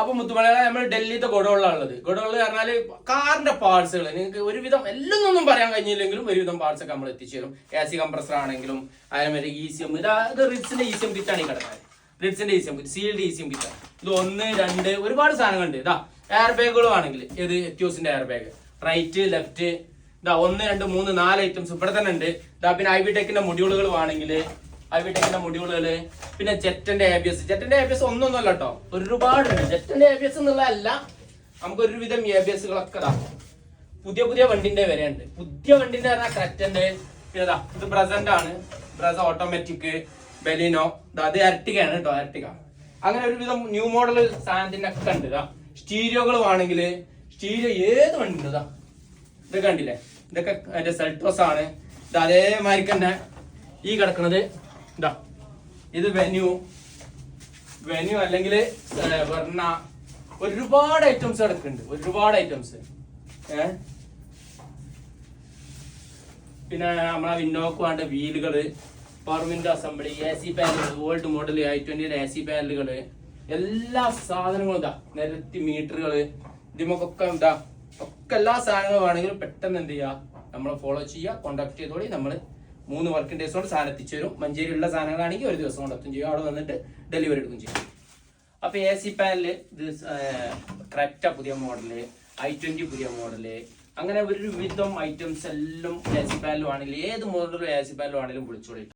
അപ്പൊ മുത്തുമലയാളം നമ്മൾ ഡൽഹിത്തെ ഗോഡൗണിലാണുള്ളത്. ഗോഡൗണിൽ പറഞ്ഞാല് കാറിന്റെ പാർട്സുകൾ നിങ്ങൾക്ക് ഒരുവിധം എല്ലാം ഒന്നും പറയാൻ കഴിഞ്ഞില്ലെങ്കിലും ഒരുവിധം പാർട്സ് ഒക്കെ നമ്മൾ എത്തിച്ചേരും. AC കംപ്രസർ ആണെങ്കിലും അതേമാതിരി ECM, ഇത് റിഡ്സിന്റെ ECM കിറ്റാണ് ഈ കിടക്കുന്നത്. റിഡ്സിന്റെ ECM കിറ്റ്, സീൽഡ് ECM കിറ്റാണ് ഇത്. 1, 2 ഒരുപാട് സാധനങ്ങളുണ്ട്. ഇതാ എയർ ബാഗുകളും ആണെങ്കിൽ ഇത് എത്യോസിന്റെ എയർ ബാഗ്, റൈറ്റ് ലെഫ്റ്റ്, ഇതാ 1, 2, 3, 4 ഐറ്റംസ് ഇവിടെ തന്നെ ഉണ്ട്. ഇതാ പിന്നെ ഐബിടെക്കിന്റെ മൊഡ്യൂളുകൾ ആണെങ്കിൽ ഐബിടെക്കിന്റെ മൊഡ്യൂളുകള്, പിന്നെ ജെറ്റിന്റെ ABS ഒന്നൊന്നുമല്ല കേട്ടോ, ഒരുപാടുണ്ട്. ജെറ്റിന്റെ ABS എന്നുള്ളതല്ല, നമുക്ക് ഒരുവിധം ABSകളൊക്കെ പുതിയ വണ്ടിന്റെ വരെ ഉണ്ട്. പുതിയ വണ്ടിന്റെ പറഞ്ഞാൽ ക്രെറ്റന്റെ, പിന്നെ ഇത് ബ്രസന്റ് ആണ്, ബ്രസ ഓട്ടോമാറ്റിക്, ബെലിനോ, അത് എർട്ടിഗയാണ് കേട്ടോ, എർട്ടിഗ. അങ്ങനെ ഒരുവിധം ന്യൂ മോഡൽ സാധനത്തിന്റെ ഒക്കെ ഉണ്ട്. സ്റ്റീരിയോകൾ ആണെങ്കിൽ സ്റ്റീരിയോ ഏത് വണ്ടി ഉണ്ട്. ഇതൊക്കെ കണ്ടില്ലേ, ഇതൊക്കെ അതിന്റെ സെൽട്ടോസ് ആണ്. ഇത് അതേമാതിരി തന്നെ ഈ കിടക്കുന്നത് ഇതാ, ഇത് വെന്യൂ അല്ലെങ്കിൽ വെർണ, ഒരുപാട് ഐറ്റംസ് കിടക്കുന്നുണ്ട്, ഒരുപാട് ഐറ്റംസ്. പിന്നെ നമ്മളെ വിൻഡോക്ക് വേണ്ട വീലുകള്, പവർ വിൻഡോ അസംബ്ലി, AC പാനലുകൾ, ഓൾഡ് മോഡൽ i20 AC പാനലുകള്, എല്ലാ സാധനങ്ങളും ഇതാ, നിരത്തി മീറ്ററുകള്, ഇതിമൊക്കെ ഇതാ, ഒക്കെ എല്ലാ സാധനങ്ങളും വേണമെങ്കിലും പെട്ടെന്ന് എന്ത് ചെയ്യുക, നമ്മളെ ഫോളോ ചെയ്യുക, കോണ്ടാക്ട് ചെയ്തോളി. നമ്മൾ 3 വർക്കിംഗ് ഡേയ്സ് കൊണ്ട് സാധനം എത്തിച്ചു തരും. മഞ്ചേരിയുള്ള സാധനങ്ങളാണെങ്കിൽ 1 ദിവസം കൊണ്ട് എത്തും ചെയ്യും, അവിടെ വന്നിട്ട് ഡെലിവറി എടുക്കും ചെയ്യും. അപ്പൊ AC പാനല് ഇത് ക്രെറ്റ പുതിയ മോഡല്, i20 പുതിയ മോഡല്, അങ്ങനെ ഒരു വിധം ഐറ്റംസ് എല്ലാം AC പാനലും ആണെങ്കിലും ഏത് മോഡലും AC പാനലും ആണെങ്കിലും വിളിച്ചോളി.